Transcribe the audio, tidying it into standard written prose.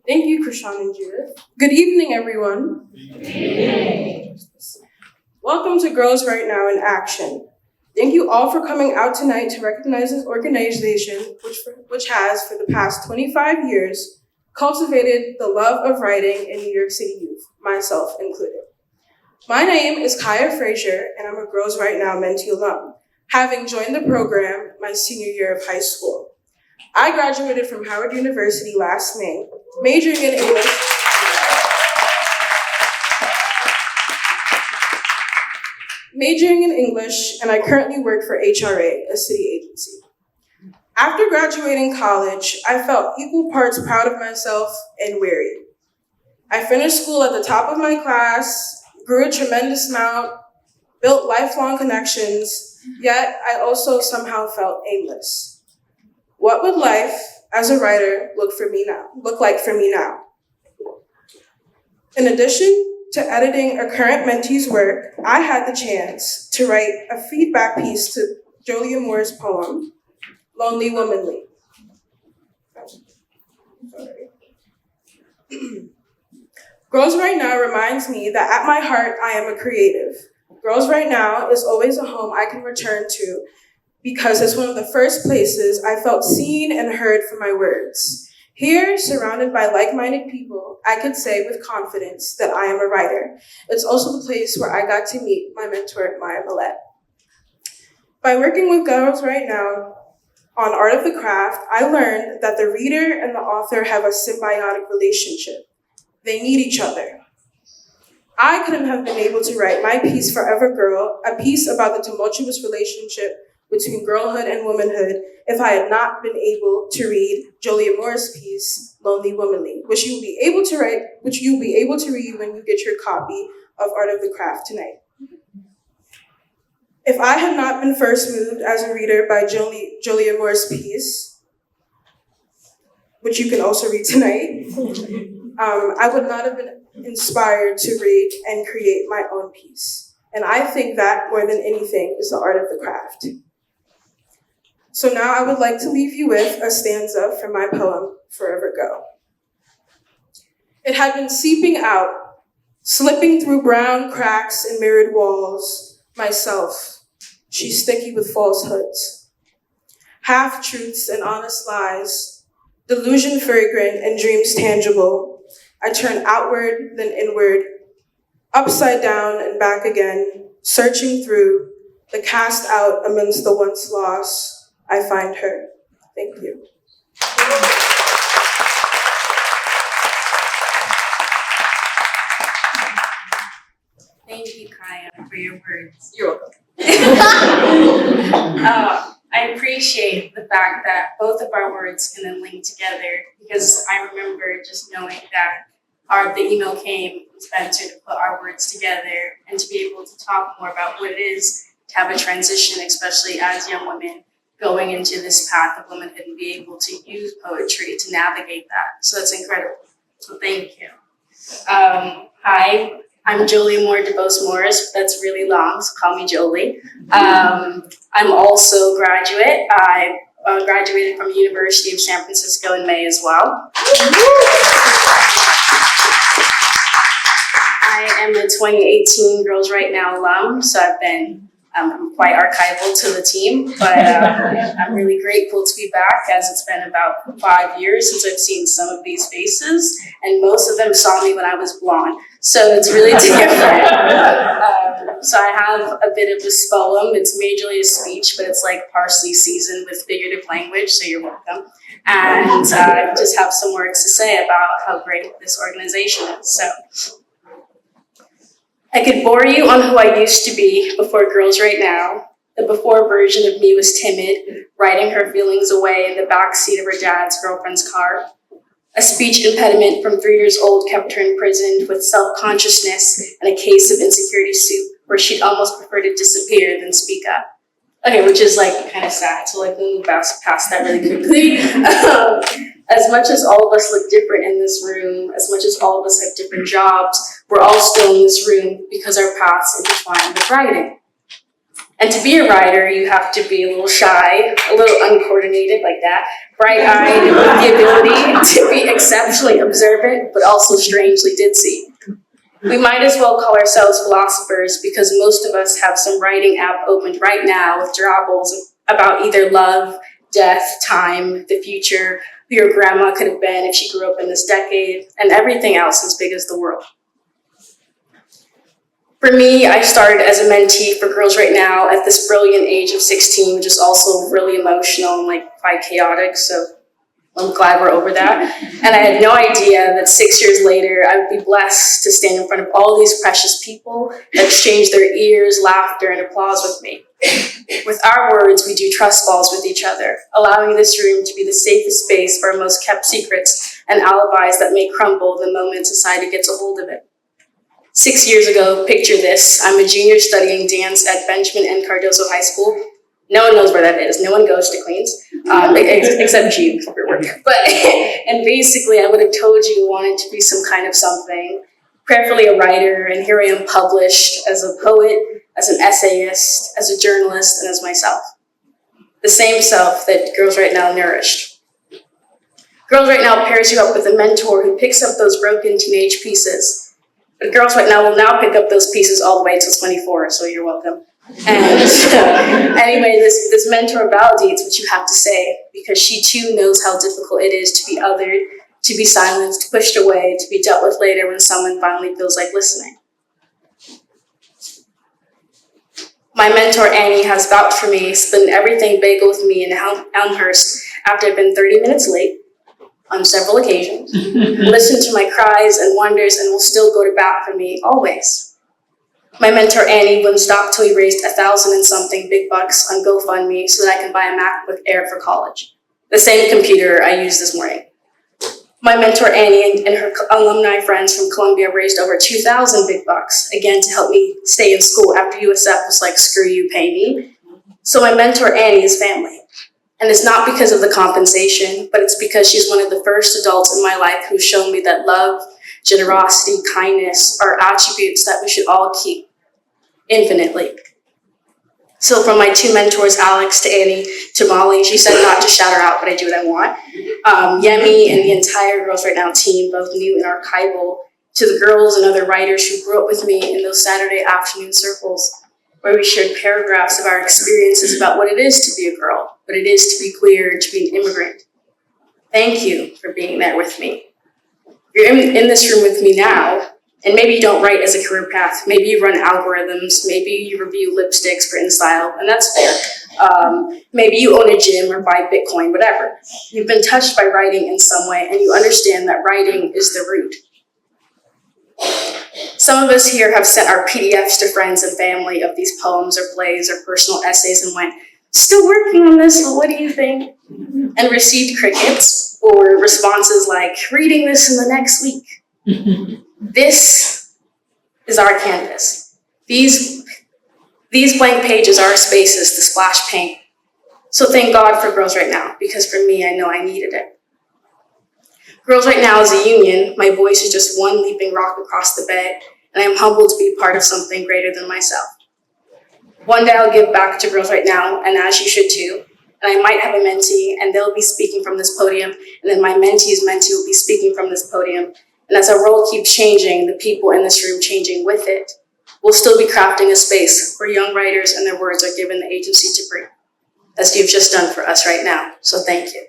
Thank you, Krishan and Judith. Good evening, everyone. Good evening. Welcome to Girls Right Now in Action. Thank you all for coming out tonight to recognize this organization, which has, for the past 25 years, cultivated the love of writing in New York City youth, myself included. My name is Kaya Frazier, and I'm a Girls Right Now mentee alum, having joined the program my senior year of high school. I graduated from Howard University last May, majoring in English, and I currently work for HRA, a city agency. After graduating college, I felt equal parts proud of myself and weary. I finished school at the top of my class, grew a tremendous amount, built lifelong connections, yet I also somehow felt aimless. What would life as a writer look like for me now? In addition to editing a current mentee's work, I had the chance to write a feedback piece to Jolia Moore's poem, Lonely Womanly. Girls Right Now reminds me that at my heart, I am a creative. Girls Right Now is always a home I can return to because it's one of the first places I felt seen and heard for my words. Here, surrounded by like-minded people, I could say with confidence that I am a writer. It's also the place where I got to meet my mentor, Maya Millette. By working with Girls Right Now on Art of the Craft, I learned that the reader and the author have a symbiotic relationship. They need each other. I couldn't have been able to write my piece, Forever Girl, a piece about the tumultuous relationship between girlhood and womanhood, if I had not been able to read Jolia Moore's piece, Lonely Womanly, which you'll be able to read when you get your copy of Art of the Craft tonight. If I had not been first moved as a reader by Jolia Moore's piece, which you can also read tonight, I would not have been inspired to read and create my own piece. And I think that, more than anything, is the art of the craft. So now I would like to leave you with a stanza from my poem, Forever Go. It had been seeping out, slipping through brown cracks and mirrored walls, myself, she's sticky with falsehoods, half-truths and honest lies, delusion fragrant and dreams tangible. I turn outward, then inward, upside down and back again, searching through the cast out amidst the once lost. I find her. Thank you. Thank you, Kaya, for your words. You're welcome. I appreciate the fact that both of our words can then link together, because I remember just knowing that the email came from Spencer to put our words together and to be able to talk more about what it is to have a transition, especially as young women going into this path of womanhood, and be able to use poetry to navigate that. So that's incredible. So thank you. Hi, I'm Jolia Moore DeBose Morris. That's really long, so call me Jolie. I'm also a graduate. I graduated from the University of San Francisco in May as well. I am a 2018 Girls Right Now alum, so I've been quite archival to the team, but I'm really grateful to be back, as it's been about 5 years since I've seen some of these faces, and most of them saw me when I was blonde, so it's really different. So I have a bit of this poem. It's majorly a speech, but it's like partially seasoned with figurative language, so you're welcome. And I just have some words to say about how great this organization is. So I could bore you on who I used to be before Girls Right Now. The before version of me was timid, writing her feelings away in the backseat of her dad's girlfriend's car. A speech impediment from 3 years old kept her imprisoned with self-consciousness and a case of insecurity soup, where she'd almost prefer to disappear than speak up. Okay, which is like kind of sad, so like we'll move past that really quickly. As much as all of us look different in this room, as much as all of us have different jobs, we're all still in this room because our paths intertwine with writing. And to be a writer, you have to be a little shy, a little uncoordinated like that, bright-eyed with the ability to be exceptionally observant, but also strangely ditzy. We might as well call ourselves philosophers because most of us have some writing app opened right now with drabbles about either love, death, time, the future, who your grandma could have been if she grew up in this decade, and everything else as big as the world. For me, I started as a mentee for Girls Right Now at this brilliant age of 16, which is also really emotional and like quite chaotic, so I'm glad we're over that. And I had no idea that 6 years later, I would be blessed to stand in front of all these precious people that exchange their ears, laughter, and applause with me. With our words, we do trust falls with each other, allowing this room to be the safest space for our most kept secrets and alibis that may crumble the moment society gets a hold of it. 6 years ago, picture this, I'm a junior studying dance at Benjamin N. Cardozo High School. No one knows where that is. No one goes to Queens, except you for your work. But, and basically I would have told you I wanted to be some kind of something, prayerfully a writer, and here I am published as a poet, as an essayist, as a journalist, and as myself. The same self that Girls Right Now nourished. Girls Right Now pairs you up with a mentor who picks up those broken teenage pieces. But Girls Right Now will now pick up those pieces all the way till 24, so you're welcome. And anyway, this mentor validates what you have to say because she too knows how difficult it is to be othered, to be silenced, pushed away, to be dealt with later when someone finally feels like listening. My mentor Annie has vouched for me, split everything bagel with me in Elmhurst after I've been 30 minutes late on several occasions, listened to my cries and wonders, and will still go to bat for me always. My mentor Annie wouldn't stop till we raised 1,000 and something big bucks on GoFundMe so that I can buy a MacBook Air for college, the same computer I used this morning. My mentor Annie and her alumni friends from Columbia raised over 2,000 big bucks, again to help me stay in school after USF was like, screw you, pay me. So my mentor Annie is family. And it's not because of the compensation, but it's because she's one of the first adults in my life who's shown me that love, generosity, kindness are attributes that we should all keep infinitely. So from my two mentors, Alex to Annie to Molly, she said not to shout her out, but I do what I want. Yemi and the entire Girls Right Now team, both new and archival, to the girls and other writers who grew up with me in those Saturday afternoon circles, where we shared paragraphs of our experiences about what it is to be a girl, what it is to be queer, to be an immigrant. Thank you for being there with me. You're in this room with me now, and maybe you don't write as a career path. Maybe you run algorithms, maybe you review lipsticks for InStyle, and that's fair. Maybe you own a gym or buy Bitcoin, whatever. You've been touched by writing in some way, and you understand that writing is the root. Some of us here have sent our PDFs to friends and family of these poems or plays or personal essays and went, still working on this, but what do you think? And received crickets or responses like, reading this in the next week. This is our canvas. These blank pages are our spaces to splash paint. So thank God for Girls Right Now, because for me, I know I needed it. Girls Right Now is a union. My voice is just one leaping rock across the bed, and I am humbled to be part of something greater than myself. One day I'll give back to Girls Right Now, and as you should too. And I might have a mentee, and they'll be speaking from this podium, and then my mentee's mentee will be speaking from this podium. And as our world keeps changing, the people in this room changing with it, we'll still be crafting a space where young writers and their words are given the agency to breathe, as you've just done for us right now. So thank you.